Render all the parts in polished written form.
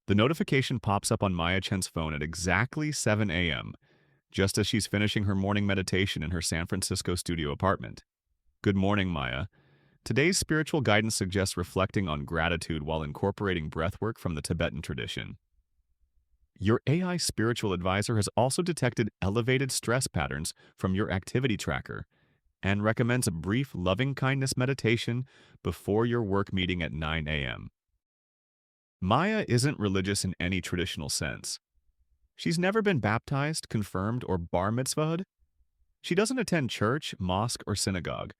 The notification pops up on Maya Chen's phone at exactly 7 a.m., just as she's finishing her morning meditation in her San Francisco studio apartment. Good morning, Maya. Today's spiritual guidance suggests reflecting on gratitude while incorporating breathwork from the Tibetan tradition. Your AI spiritual advisor has also detected elevated stress patterns from your activity tracker and recommends a brief loving kindness meditation before your work meeting at 9 a.m. Maya isn't religious in any traditional sense. She's never been baptized, confirmed, or bar mitzvahed. She doesn't attend church, mosque, or synagogue,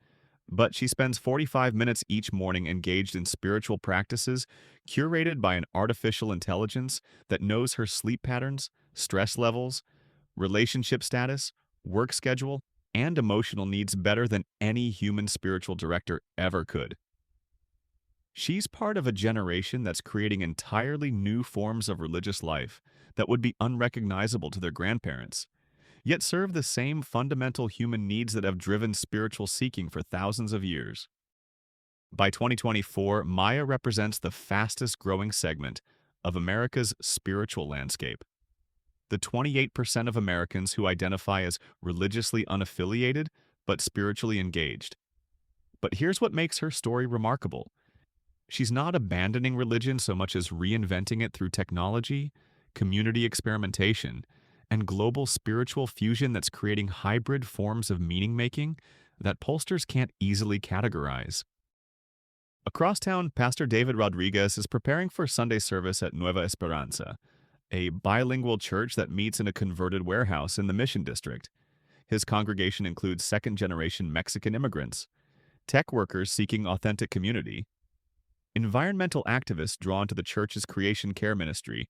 but she spends 45 minutes each morning engaged in spiritual practices curated by an artificial intelligence that knows her sleep patterns, stress levels, relationship status, work schedule, and emotional needs better than any human spiritual director ever could. She's part of a generation that's creating entirely new forms of religious life that would be unrecognizable to their grandparents, yet serve the same fundamental human needs that have driven spiritual seeking for thousands of years. By 2024, Maya represents the fastest growing segment of America's spiritual landscape. The 28% of Americans who identify as religiously unaffiliated but spiritually engaged. But here's what makes her story remarkable. She's not abandoning religion so much as reinventing it through technology, community experimentation, and global spiritual fusion that's creating hybrid forms of meaning-making that pollsters can't easily categorize. Across town, Pastor David Rodriguez is preparing for Sunday service at Nueva Esperanza, a bilingual church that meets in a converted warehouse in the Mission District. His congregation includes second-generation Mexican immigrants, tech workers seeking authentic community, environmental activists drawn to the church's creation care ministry,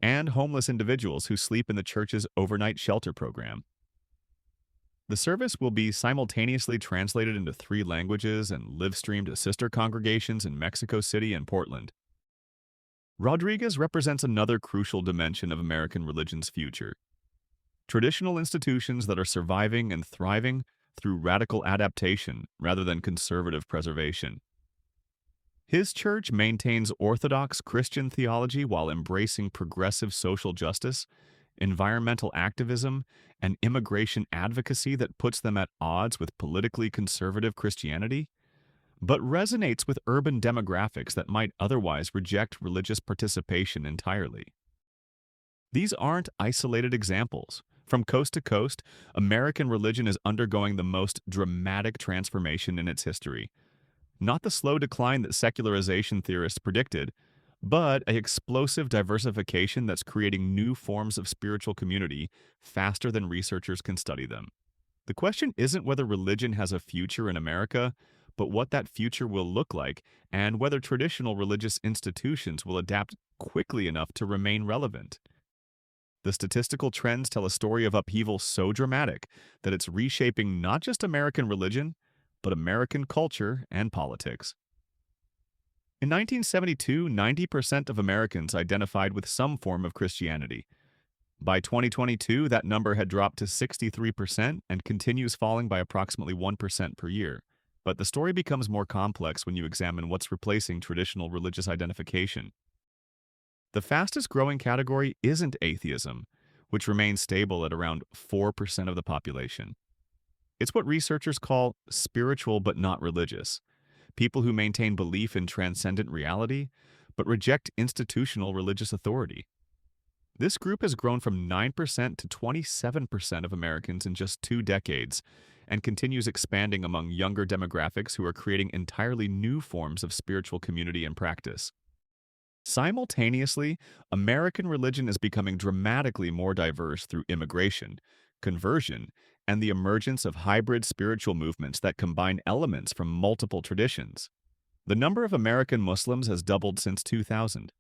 and homeless individuals who sleep in the church's overnight shelter program. The service will be simultaneously translated into 3 languages and live-streamed to sister congregations in Mexico City and Portland. Rodriguez represents another crucial dimension of American religion's future. Traditional institutions that are surviving and thriving through radical adaptation rather than conservative preservation. His church maintains Orthodox Christian theology while embracing progressive social justice, environmental activism, and immigration advocacy that puts them at odds with politically conservative Christianity, but resonates with urban demographics that might otherwise reject religious participation entirely. These aren't isolated examples. From coast to coast, American religion is undergoing the most dramatic transformation in its history. Not the slow decline that secularization theorists predicted, but an explosive diversification that's creating new forms of spiritual community faster than researchers can study them. The question isn't whether religion has a future in America, but what that future will look like and whether traditional religious institutions will adapt quickly enough to remain relevant. The statistical trends tell a story of upheaval so dramatic that it's reshaping not just American religion, but American culture and politics. In 1972, 90% of Americans identified with some form of Christianity. By 2022, that number had dropped to 63% and continues falling by approximately 1% per year. But the story becomes more complex when you examine what's replacing traditional religious identification. The fastest growing category isn't atheism, which remains stable at around 4% of the population. It's what researchers call spiritual but not religious, people who maintain belief in transcendent reality but reject institutional religious authority. This group has grown from 9% to 27% of Americans in just 2 decades and continues expanding among younger demographics who are creating entirely new forms of spiritual community and practice. Simultaneously, American religion is becoming dramatically more diverse through immigration, conversion, and the emergence of hybrid spiritual movements that combine elements from multiple traditions. The number of American Muslims has doubled since 2000.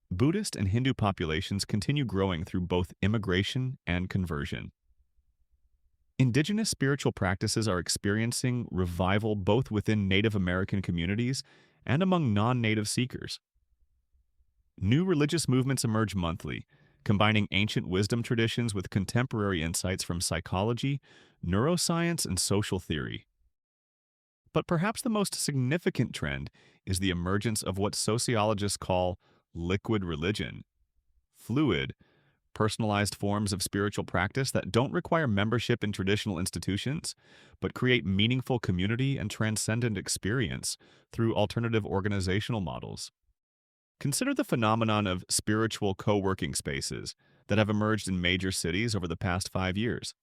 Buddhist and Hindu populations continue growing through both immigration and conversion. Indigenous spiritual practices are experiencing revival both within Native American communities and among non-Native seekers. New religious movements emerge monthly, combining ancient wisdom traditions with contemporary insights from psychology, neuroscience, and social theory. But perhaps the most significant trend is the emergence of what sociologists call liquid religion. Fluid, personalized forms of spiritual practice that don't require membership in traditional institutions, but create meaningful community and transcendent experience through alternative organizational models. Consider the phenomenon of spiritual co-working spaces that have emerged in major cities over the past 5 years.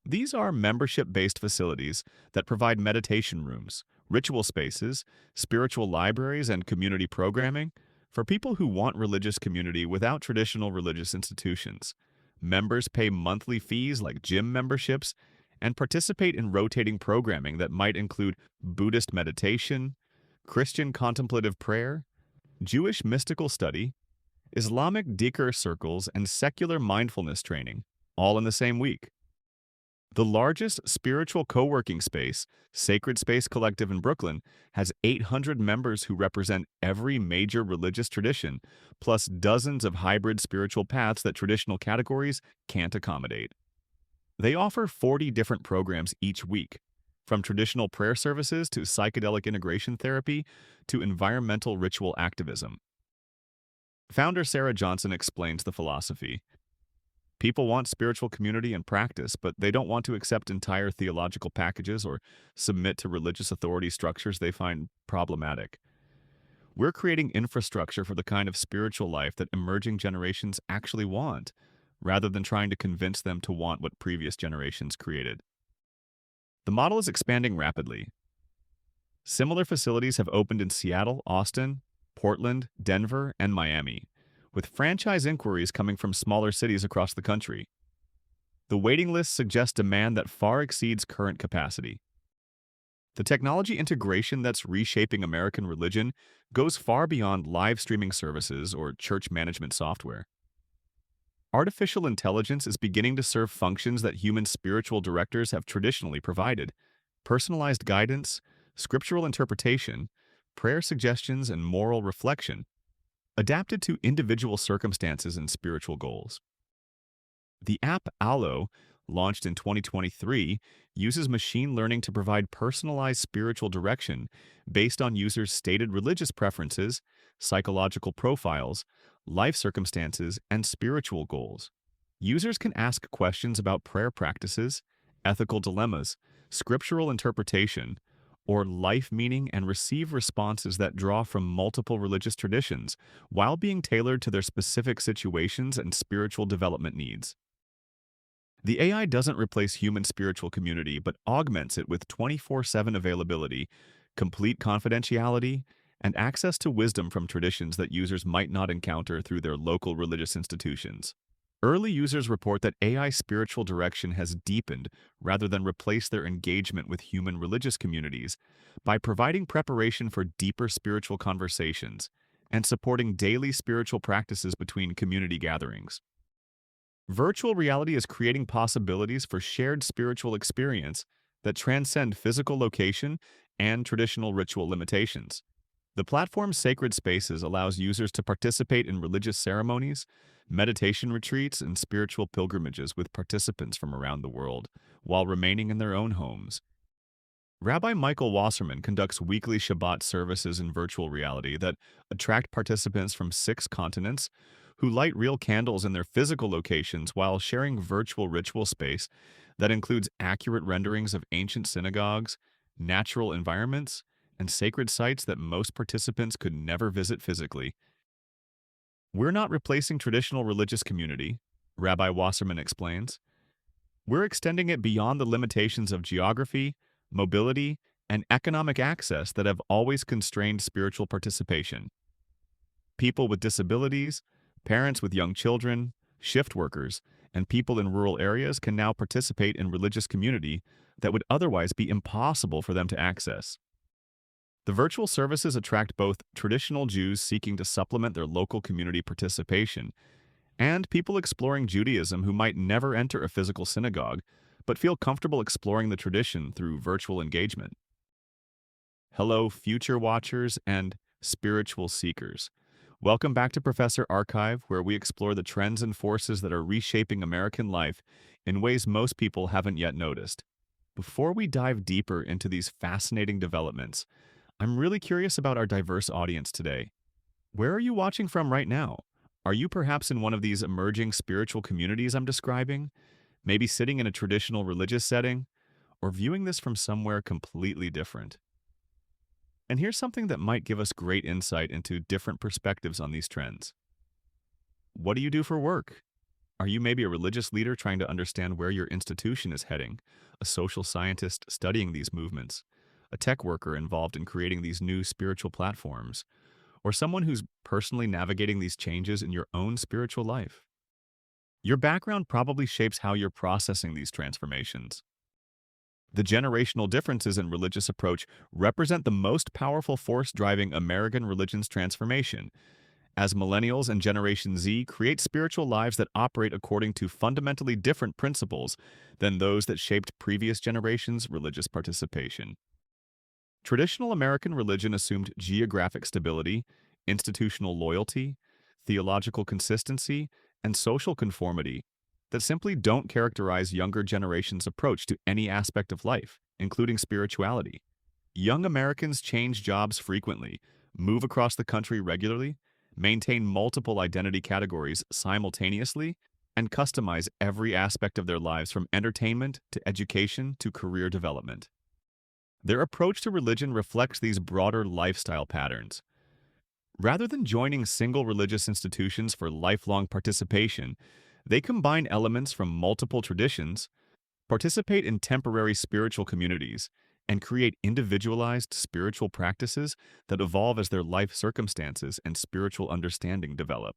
These are membership-based facilities that provide meditation rooms, ritual spaces, spiritual libraries, and community programming for people who want religious community without traditional religious institutions. Members pay monthly fees like gym memberships and participate in rotating programming that might include Buddhist meditation, Christian contemplative prayer, Jewish mystical study, Islamic dhikr circles, and secular mindfulness training, all in the same week. The largest spiritual co-working space, Sacred Space Collective in Brooklyn, has 800 members who represent every major religious tradition, plus dozens of hybrid spiritual paths that traditional categories can't accommodate. They offer 40 different programs each week, from traditional prayer services to psychedelic integration therapy to environmental ritual activism. Founder Sarah Johnson explains the philosophy. People want spiritual community and practice, but they don't want to accept entire theological packages or submit to religious authority structures they find problematic. We're creating infrastructure for the kind of spiritual life that emerging generations actually want, rather than trying to convince them to want what previous generations created. The model is expanding rapidly. Similar facilities have opened in Seattle, Austin, Portland, Denver, and Miami, with franchise inquiries coming from smaller cities across the country. The waiting list suggests demand that far exceeds current capacity. The technology integration that's reshaping American religion goes far beyond live streaming services or church management software. Artificial intelligence is beginning to serve functions that human spiritual directors have traditionally provided: personalized guidance, scriptural interpretation, prayer suggestions, and moral reflection, adapted to individual circumstances and spiritual goals. The app Allo, launched in 2023, uses machine learning to provide personalized spiritual direction based on users' stated religious preferences, psychological profiles, life circumstances, and spiritual goals. Users can ask questions about prayer practices, ethical dilemmas, scriptural interpretation, or life meaning and receive responses that draw from multiple religious traditions while being tailored to their specific situations and spiritual development needs. The AI doesn't replace human spiritual community but augments it with 24/7 availability, complete confidentiality, and access to wisdom from traditions that users might not encounter through their local religious institutions. Early users report that AI spiritual direction has deepened rather than replaced their engagement with human religious communities by providing preparation for deeper spiritual conversations and supporting daily spiritual practices between community gatherings. Virtual reality is creating possibilities for shared spiritual experience that transcend physical location and traditional ritual limitations. The platform's Sacred Spaces allows users to participate in religious ceremonies, meditation retreats, and spiritual pilgrimages with participants from around the world, while remaining in their own homes. Rabbi Michael Wasserman conducts weekly Shabbat services in virtual reality that attract participants from 6 continents who light real candles in their physical locations while sharing virtual ritual space that includes accurate renderings of ancient synagogues, natural environments, and sacred sites that most participants could never visit physically. We're not replacing traditional religious community, Rabbi Wasserman explains. We're extending it beyond the limitations of geography, mobility, and economic access that have always constrained spiritual participation. People with disabilities, parents with young children, shift workers, and people in rural areas can now participate in religious community that would otherwise be impossible for them to access. The virtual services attract both traditional Jews seeking to supplement their local community participation and people exploring Judaism who might never enter a physical synagogue but feel comfortable exploring the tradition through virtual engagement. Hello, future watchers and spiritual seekers. Welcome back to Professor Archive, where we explore the trends and forces that are reshaping American life in ways most people haven't yet noticed. Before we dive deeper into these fascinating developments, I'm really curious about our diverse audience today. Where are you watching from right now? Are you perhaps in one of these emerging spiritual communities I'm describing? Maybe sitting in a traditional religious setting? Or viewing this from somewhere completely different? And here's something that might give us great insight into different perspectives on these trends. What do you do for work? Are you maybe a religious leader trying to understand where your institution is heading, a social scientist studying these movements, a tech worker involved in creating these new spiritual platforms, or someone who's personally navigating these changes in your own spiritual life? Your background probably shapes how you're processing these transformations. The generational differences in religious approach represent the most powerful force driving American religion's transformation, as millennials and Generation Z create spiritual lives that operate according to fundamentally different principles than those that shaped previous generations' religious participation. Traditional American religion assumed geographic stability, institutional loyalty, theological consistency, and social conformity that simply don't characterize younger generations' approach to any aspect of life, including spirituality. Young Americans change jobs frequently, move across the country regularly, maintain multiple identity categories simultaneously, and customize every aspect of their lives from entertainment to education to career development. Their approach to religion reflects these broader lifestyle patterns. Rather than joining single religious institutions for lifelong participation, they combine elements from multiple traditions, participate in temporary spiritual communities, and create individualized spiritual practices that evolve as their life circumstances and spiritual understanding develop.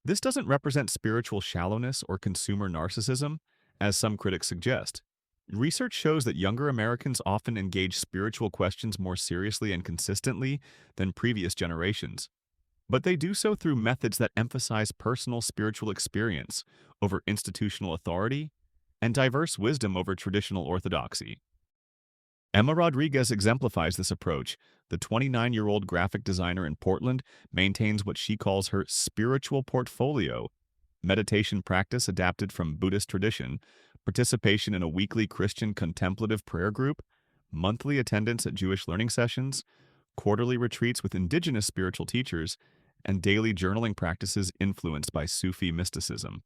This doesn't represent spiritual shallowness or consumer narcissism, as some critics suggest. Research shows that younger Americans often engage spiritual questions more seriously and consistently than previous generations, but they do so through methods that emphasize personal spiritual experience over institutional authority and diverse wisdom over traditional orthodoxy. Emma Rodriguez exemplifies this approach. The 29-year-old graphic designer in Portland maintains what she calls her spiritual portfolio: meditation practice adapted from Buddhist tradition, participation in a weekly Christian contemplative prayer group, monthly attendance at Jewish learning sessions, quarterly retreats with indigenous spiritual teachers, and daily journaling practices influenced by Sufi mysticism.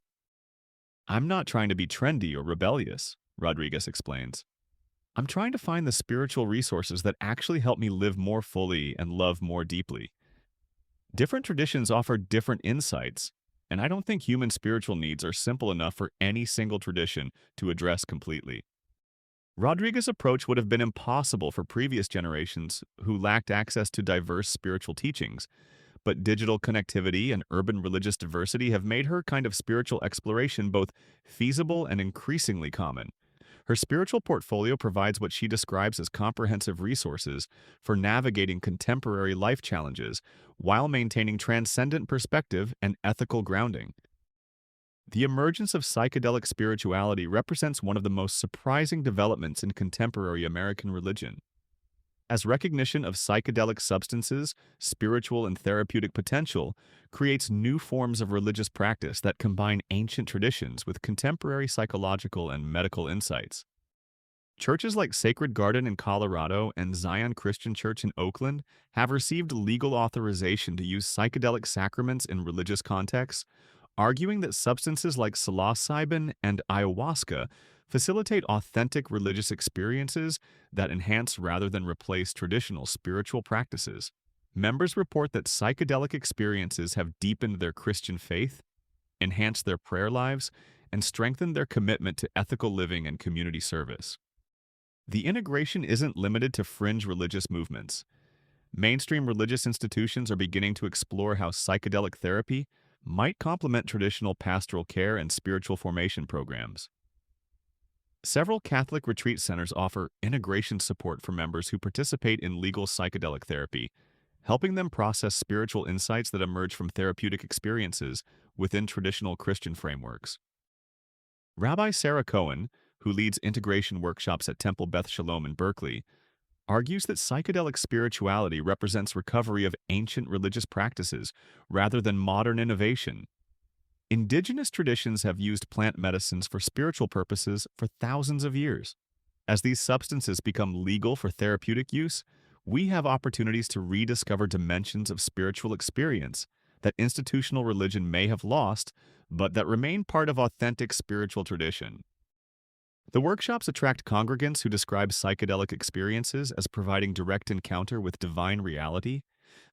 "I'm not trying to be trendy or rebellious," Rodriguez explains. "I'm trying to find the spiritual resources that actually help me live more fully and love more deeply." Different traditions offer different insights, and I don't think human spiritual needs are simple enough for any single tradition to address completely. Rodriguez's approach would have been impossible for previous generations who lacked access to diverse spiritual teachings, but digital connectivity and urban religious diversity have made her kind of spiritual exploration both feasible and increasingly common. Her spiritual portfolio provides what she describes as comprehensive resources for navigating contemporary life challenges while maintaining transcendent perspective and ethical grounding. The emergence of psychedelic spirituality represents one of the most surprising developments in contemporary American religion. As recognition of psychedelic substances, spiritual and therapeutic potential creates new forms of religious practice that combine ancient traditions with contemporary psychological and medical insights. Churches like Sacred Garden in Colorado and Zion Christian Church in Oakland have received legal authorization to use psychedelic sacraments in religious contexts, arguing that substances like psilocybin and ayahuasca facilitate authentic religious experiences that enhance rather than replace traditional spiritual practices. Members report that psychedelic experiences have deepened their Christian faith, enhanced their prayer lives, and strengthened their commitment to ethical living and community service. The integration isn't limited to fringe religious movements. Mainstream religious institutions are beginning to explore how psychedelic therapy might complement traditional pastoral care and spiritual formation programs. Several Catholic retreat centers offer integration support for members who participate in legal psychedelic therapy, helping them process spiritual insights that emerge from therapeutic experiences within traditional Christian frameworks. Rabbi Sarah Cohen, who leads integration workshops at Temple Beth Shalom in Berkeley, argues that psychedelic spirituality represents recovery of ancient religious practices rather than modern innovation. Indigenous traditions have used plant medicines for spiritual purposes for thousands of years. As these substances become legal for therapeutic use, we have opportunities to rediscover dimensions of spiritual experience that institutional religion may have lost, but that remain part of authentic spiritual tradition. The workshops attract congregants who describe psychedelic experiences as providing direct encounter with divine reality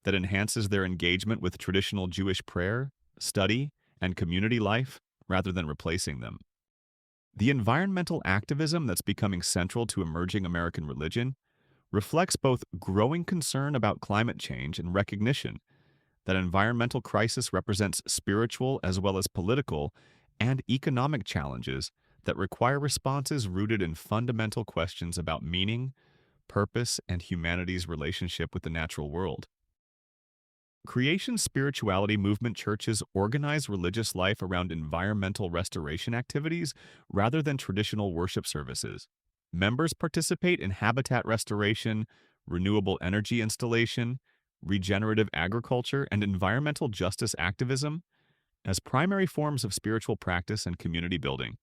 that enhances their engagement with traditional Jewish prayer, study, and community life rather than replacing them. The environmental activism that's becoming central to emerging American religion reflects both growing concern about climate change and recognition that environmental crisis represents spiritual as well as political and economic challenges that require responses rooted in fundamental questions about meaning, purpose, and humanity's relationship with the natural world. Creation spirituality movement churches organize religious life around environmental restoration activities rather than traditional worship services. Members participate in habitat restoration, renewable energy installation, regenerative agriculture, and environmental justice activism as primary forms of spiritual practice and community building.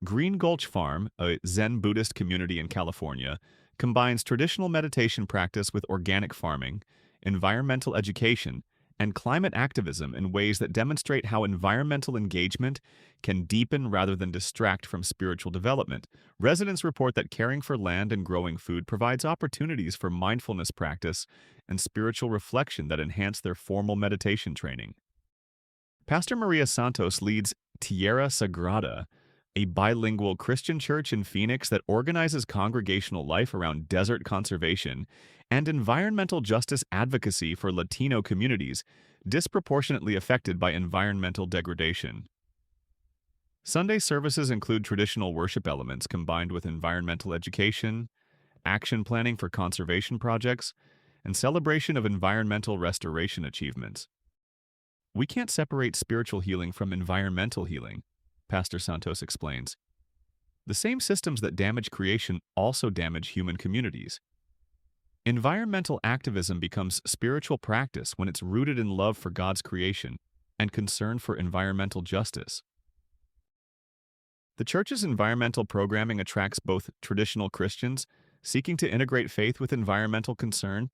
Green Gulch Farm, a Zen Buddhist community in California, combines traditional meditation practice with organic farming, environmental education, and climate activism in ways that demonstrate how environmental engagement can deepen rather than distract from spiritual development. Residents report that caring for land and growing food provides opportunities for mindfulness practice and spiritual reflection that enhance their formal meditation training. Pastor Maria Santos leads Tierra Sagrada, a bilingual Christian church in Phoenix that organizes congregational life around desert conservation and environmental justice advocacy for Latino communities disproportionately affected by environmental degradation. Sunday services include traditional worship elements combined with environmental education, action planning for conservation projects, and celebration of environmental restoration achievements. We can't separate spiritual healing from environmental healing, Pastor Santos explains. The same systems that damage creation also damage human communities. Environmental activism becomes spiritual practice when it's rooted in love for God's creation and concern for environmental justice. The church's environmental programming attracts both traditional Christians seeking to integrate faith with environmental concern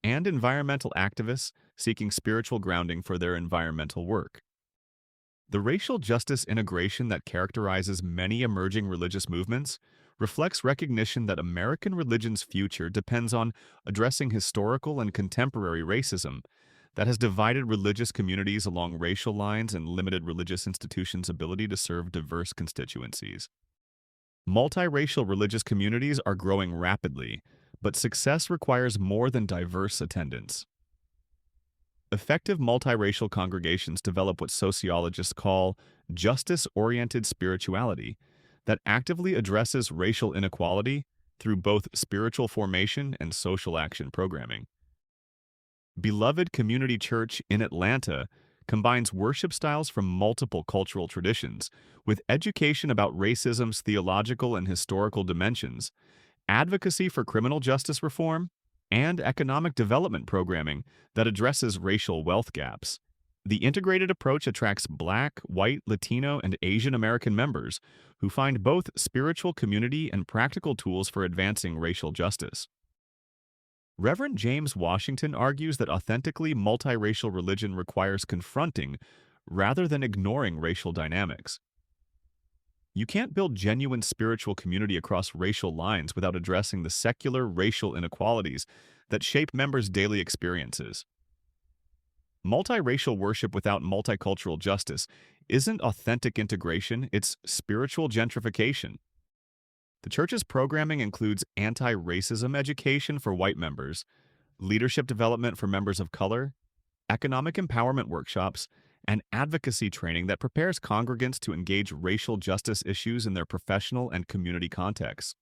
and environmental activists seeking spiritual grounding for their environmental work. The racial justice integration that characterizes many emerging religious movements reflects recognition that American religion's future depends on addressing historical and contemporary racism that has divided religious communities along racial lines and limited religious institutions' ability to serve diverse constituencies. Multiracial religious communities are growing rapidly, but success requires more than diverse attendance. Effective multiracial congregations develop what sociologists call justice-oriented spirituality that actively addresses racial inequality through both spiritual formation and social action programming. Beloved Community Church in Atlanta combines worship styles from multiple cultural traditions with education about racism's theological and historical dimensions, advocacy for criminal justice reform, and economic development programming that addresses racial wealth gaps. The integrated approach attracts Black, white, Latino, and Asian American members who find both spiritual community and practical tools for advancing racial justice. Reverend James Washington argues that authentically multiracial religion requires confronting rather than ignoring racial dynamics. You can't build genuine spiritual community across racial lines without addressing the secular racial inequalities that shape members' daily experiences. Multiracial worship without multicultural justice isn't authentic integration, it's spiritual gentrification. The church's programming includes anti-racism education for white members, leadership development for members of color, economic empowerment workshops, and advocacy training that prepares congregants to engage racial justice issues in their professional and community contexts.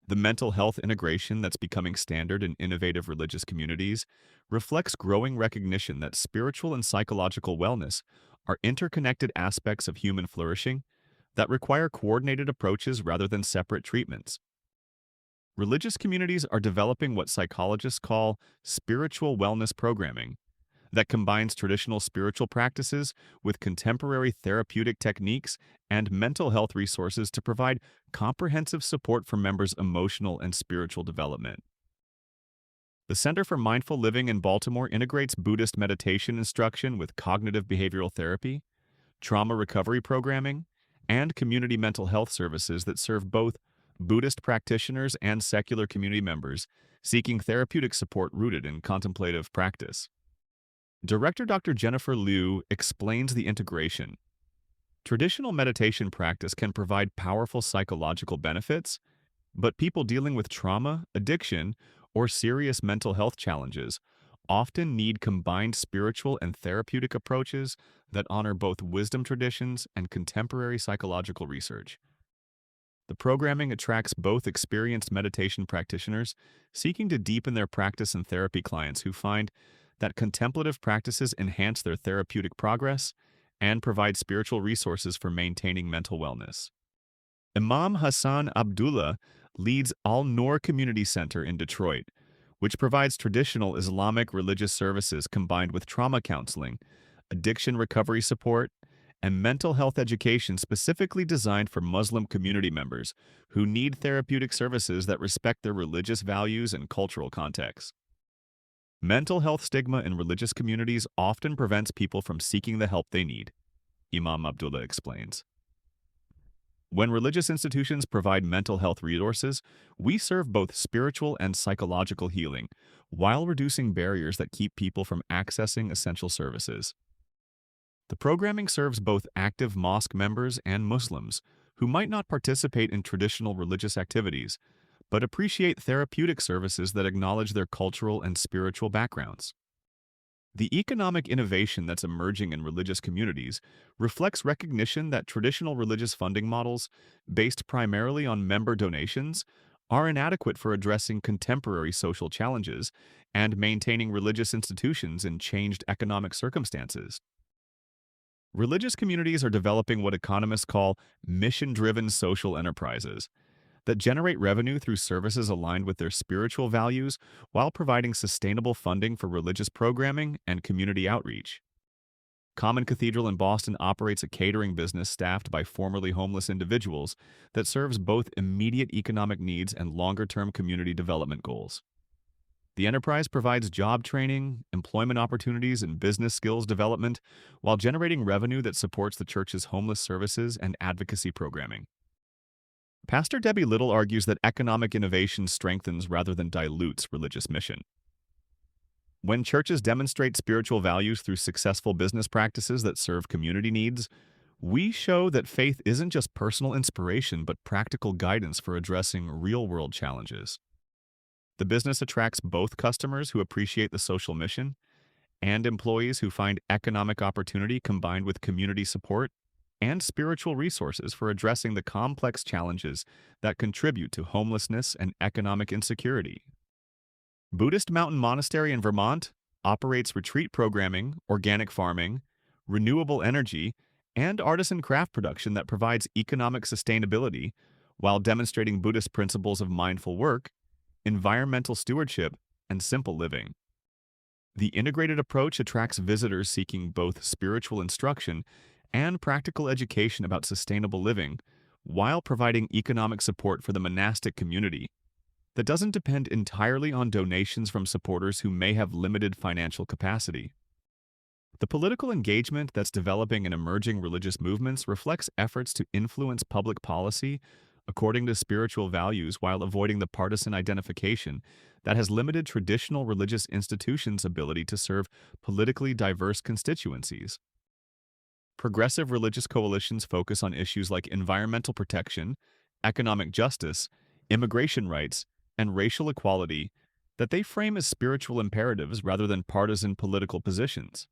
The mental health integration that's becoming standard in innovative religious communities reflects growing recognition that spiritual and psychological wellness are interconnected aspects of human flourishing that require coordinated approaches rather than separate treatments. Religious communities are developing what psychologists call spiritual wellness programming that combines traditional spiritual practices with contemporary therapeutic techniques and mental health resources to provide comprehensive support for members' emotional and spiritual development. The Center for Mindful Living in Baltimore integrates Buddhist meditation instruction with cognitive behavioral therapy, trauma recovery programming, and community mental health services that serve both Buddhist practitioners and secular community members seeking therapeutic support rooted in contemplative practice. Director Dr. Jennifer Liu explains the integration. Traditional meditation practice can provide powerful psychological benefits, but people dealing with trauma, addiction, or serious mental health challenges often need combined spiritual and therapeutic approaches that honor both wisdom traditions and contemporary psychological research. The programming attracts both experienced meditation practitioners seeking to deepen their practice and therapy clients who find that contemplative practices enhance their therapeutic progress and provide spiritual resources for maintaining mental wellness. Imam Hassan Abdullah leads Al-Noor Community Center in Detroit, which provides traditional Islamic religious services combined with trauma counseling, addiction recovery support, and mental health education specifically designed for Muslim community members who need therapeutic services that respect their religious values and cultural context. Mental health stigma in religious communities often prevents people from seeking the help they need, Imam Abdullah explains. When religious institutions provide mental health resources, we serve both spiritual and psychological healing, while reducing barriers that keep people from accessing essential services. The programming serves both active mosque members and Muslims who might not participate in traditional religious activities, but appreciate therapeutic services that acknowledge their cultural and spiritual backgrounds. The economic innovation that's emerging in religious communities reflects recognition that traditional religious funding models, based primarily on member donations, are inadequate for addressing contemporary social challenges and maintaining religious institutions in changed economic circumstances. Religious communities are developing what economists call mission-driven social enterprises that generate revenue through services aligned with their spiritual values while providing sustainable funding for religious programming and community outreach. Common Cathedral in Boston operates a catering business staffed by formerly homeless individuals that serves both immediate economic needs and longer-term community development goals. The enterprise provides job training, employment opportunities, and business skills development while generating revenue that supports the church's homeless services and advocacy programming. Pastor Debbie Little argues that economic innovation strengthens rather than dilutes religious mission. When churches demonstrate spiritual values through successful business practices that serve community needs, we show that faith isn't just personal inspiration but practical guidance for addressing real-world challenges. The business attracts both customers who appreciate the social mission and employees who find economic opportunity combined with community support and spiritual resources for addressing the complex challenges that contribute to homelessness and economic insecurity. Buddhist Mountain Monastery in Vermont operates retreat programming, organic farming, renewable energy, and artisan craft production that provides economic sustainability while demonstrating Buddhist principles of mindful work, environmental stewardship, and simple living. The integrated approach attracts visitors seeking both spiritual instruction and practical education about sustainable living, while providing economic support for the monastic community that doesn't depend entirely on donations from supporters who may have limited financial capacity. The political engagement that's developing in emerging religious movements reflects efforts to influence public policy according to spiritual values while avoiding the partisan identification that has limited traditional religious institutions' ability to serve politically diverse constituencies. Progressive religious coalitions focus on issues like environmental protection, economic justice, immigration rights, and racial equality that they frame as spiritual imperatives rather than partisan political positions.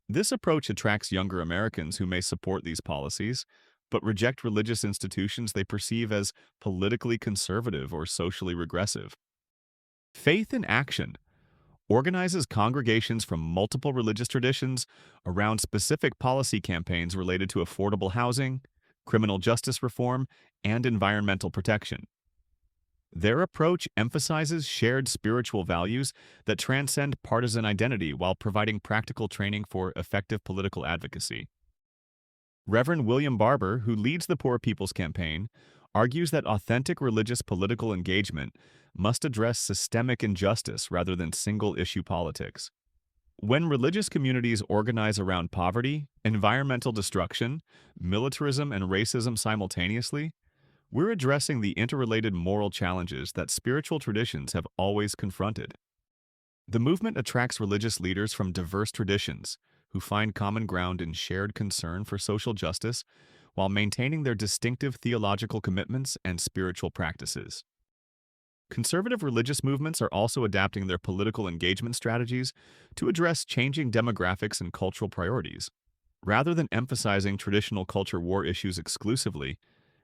This approach attracts younger Americans who may support these policies, but reject religious institutions they perceive as politically conservative or socially regressive. Faith in Action organizes congregations from multiple religious traditions around specific policy campaigns related to affordable housing, criminal justice reform, and environmental protection. Their approach emphasizes shared spiritual values that transcend partisan identity while providing practical training for effective political advocacy. Reverend William Barber, who leads the Poor People's Campaign, argues that authentic religious political engagement must address systemic injustice rather than single-issue politics. When religious communities organize around poverty, environmental destruction, militarism, and racism simultaneously, we're addressing the interrelated moral challenges that spiritual traditions have always confronted. The movement attracts religious leaders from diverse traditions who find common ground in shared concern for social justice while maintaining their distinctive theological commitments and spiritual practices. Conservative religious movements are also adapting their political engagement strategies to address changing demographics and cultural priorities. Rather than emphasizing traditional culture war issues exclusively,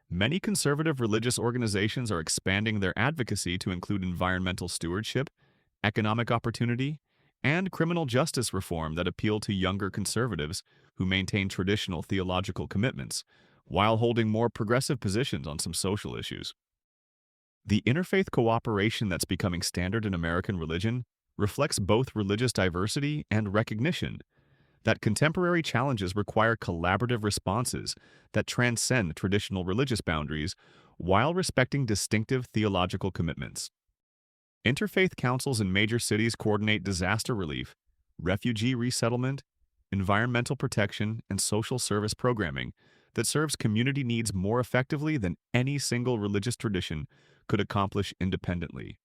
many conservative religious organizations are expanding their advocacy to include environmental stewardship, economic opportunity, and criminal justice reform that appeal to younger conservatives who maintain traditional theological commitments, while holding more progressive positions on some social issues. The interfaith cooperation that's becoming standard in American religion reflects both religious diversity and recognition that contemporary challenges require collaborative responses that transcend traditional religious boundaries while respecting distinctive theological commitments. Interfaith councils in major cities coordinate disaster relief, refugee resettlement, environmental protection, and social service programming that serves community needs more effectively than any single religious tradition could accomplish independently.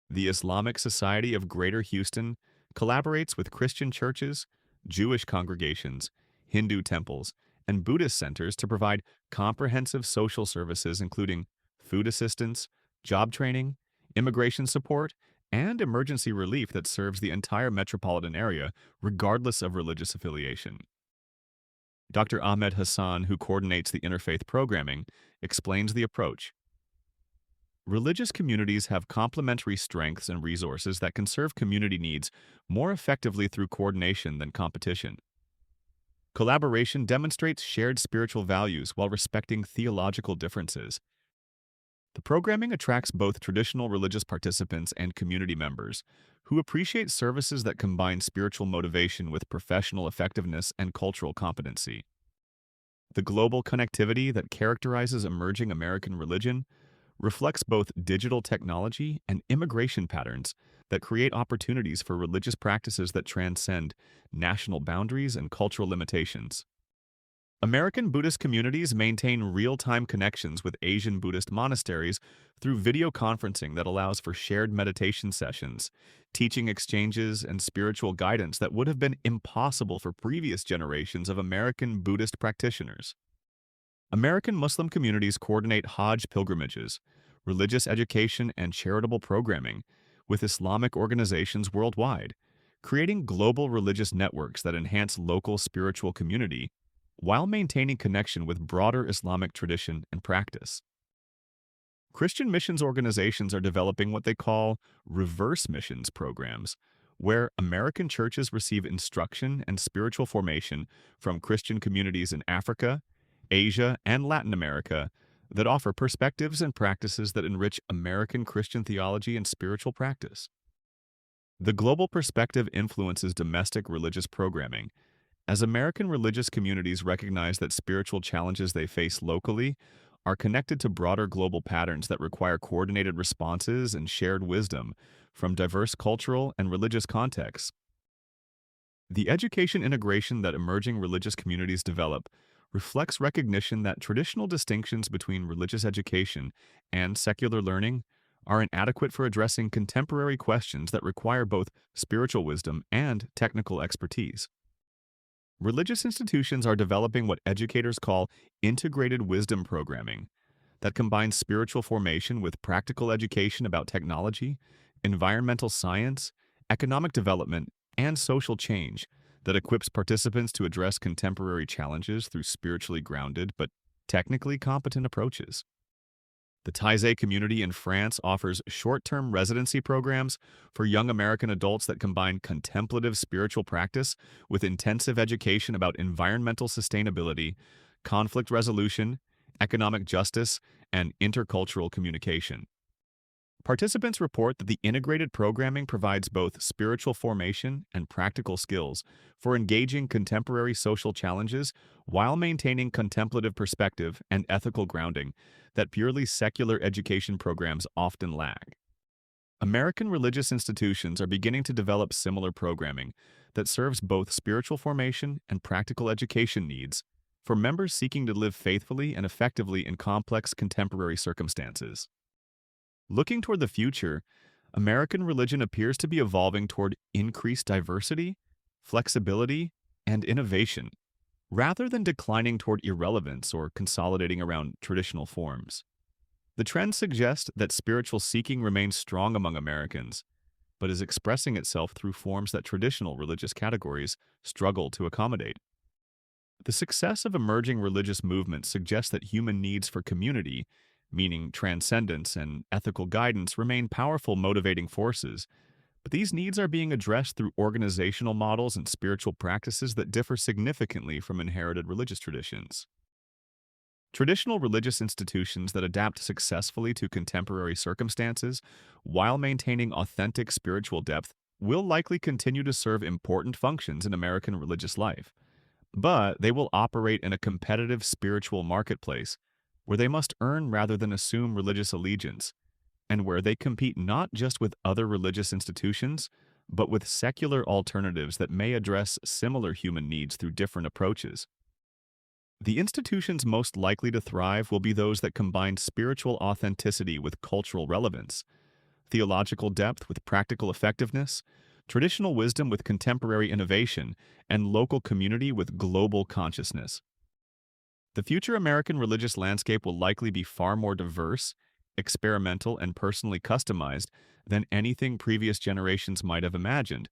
The Islamic Society of Greater Houston collaborates with Christian churches, Jewish congregations, Hindu temples, and Buddhist centers to provide comprehensive social services including food assistance, job training, immigration support, and emergency relief that serves the entire metropolitan area, regardless of religious affiliation. Dr. Ahmed Hassan, who coordinates the interfaith programming, explains the approach. Religious communities have complementary strengths and resources that can serve community needs more effectively through coordination than competition. Collaboration demonstrates shared spiritual values while respecting theological differences. The programming attracts both traditional religious participants and community members who appreciate services that combine spiritual motivation with professional effectiveness and cultural competency. The global connectivity that characterizes emerging American religion reflects both digital technology and immigration patterns that create opportunities for religious practices that transcend national boundaries and cultural limitations. American Buddhist communities maintain real-time connections with Asian Buddhist monasteries through video conferencing that allows for shared meditation sessions, teaching exchanges, and spiritual guidance that would have been impossible for previous generations of American Buddhist practitioners. American Muslim communities coordinate Hajj pilgrimages, religious education, and charitable programming with Islamic organizations worldwide, creating global religious networks that enhance local spiritual community while maintaining connection with broader Islamic tradition and practice. Christian missions organizations are developing what they call reverse missions programs, where American churches receive instruction and spiritual formation from Christian communities in Africa, Asia, and Latin America that offer perspectives and practices that enrich American Christian theology and spiritual practice. The global perspective influences domestic religious programming, as American religious communities recognize that spiritual challenges they face locally are connected to broader global patterns that require coordinated responses and shared wisdom from diverse cultural and religious contexts. The education integration that emerging religious communities develop reflects recognition that traditional distinctions between religious education and secular learning are inadequate for addressing contemporary questions that require both spiritual wisdom and technical expertise. Religious institutions are developing what educators call integrated wisdom programming that combines spiritual formation with practical education about technology, environmental science, economic development, and social change that equips participants to address contemporary challenges through spiritually grounded but technically competent approaches. The Taizé community in France offers short-term residency programs for young American adults that combine contemplative spiritual practice with intensive education about environmental sustainability, conflict resolution, economic justice, and intercultural communication. Participants report that the integrated programming provides both spiritual formation and practical skills for engaging contemporary social challenges while maintaining contemplative perspective and ethical grounding that purely secular education programs often lack. American religious institutions are beginning to develop similar programming that serves both spiritual formation and practical education needs for members seeking to live faithfully and effectively in complex contemporary circumstances. Looking toward the future, American religion appears to be evolving toward increased diversity, flexibility, and innovation, rather than declining toward irrelevance or consolidating around traditional forms. The trend suggests that spiritual seeking remains strong among Americans, but is expressing itself through forms that traditional religious categories struggle to accommodate. The success of emerging religious movements suggests that human needs for community, meaning transcendence and ethical guidance, remain powerful motivating forces, but these needs are being addressed through organizational models and spiritual practices that differ significantly from inherited religious traditions. Traditional religious institutions that adapt successfully to contemporary circumstances while maintaining authentic spiritual depth will likely continue to serve important functions in American religious life, but they will operate in a competitive spiritual marketplace where they must earn rather than assume religious allegiance, and where they compete not just with other religious institutions, but with secular alternatives that may address similar human needs through different approaches. The institutions most likely to thrive will be those that combine spiritual authenticity with cultural relevance, theological depth with practical effectiveness, traditional wisdom with contemporary innovation, and local community with global consciousness. The future American religious landscape will likely be far more diverse, experimental, and personally customized than anything previous generations might have imagined,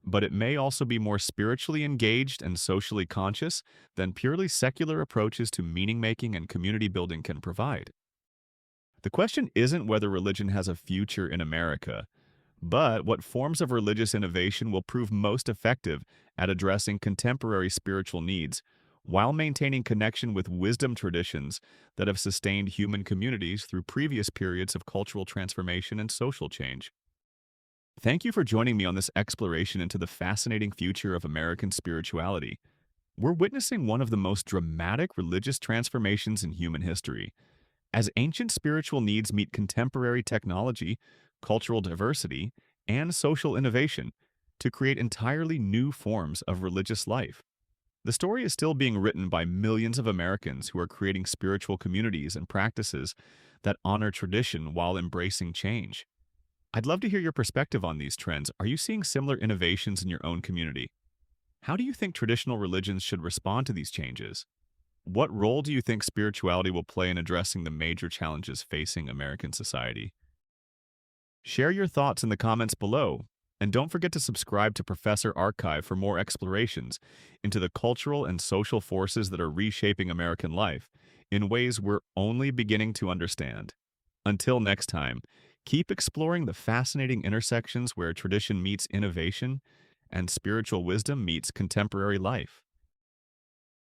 but it may also be more spiritually engaged and socially conscious than purely secular approaches to meaning-making and community building can provide. The question isn't whether religion has a future in America, but what forms of religious innovation will prove most effective at addressing contemporary spiritual needs while maintaining connection with wisdom traditions that have sustained human communities through previous periods of cultural transformation and social change. Thank you for joining me on this exploration into the fascinating future of American spirituality. We're witnessing one of the most dramatic religious transformations in human history, as ancient spiritual needs meet contemporary technology, cultural diversity, and social innovation to create entirely new forms of religious life. The story is still being written by millions of Americans who are creating spiritual communities and practices that honor tradition while embracing change. I'd love to hear your perspective on these trends. Are you seeing similar innovations in your own community? How do you think traditional religions should respond to these changes? What role do you think spirituality will play in addressing the major challenges facing American society? Share your thoughts in the comments below, and don't forget to subscribe to Professor Archive for more explorations into the cultural and social forces that are reshaping American life in ways we're only beginning to understand. Until next time, keep exploring the fascinating intersections where tradition meets innovation and spiritual wisdom meets contemporary life.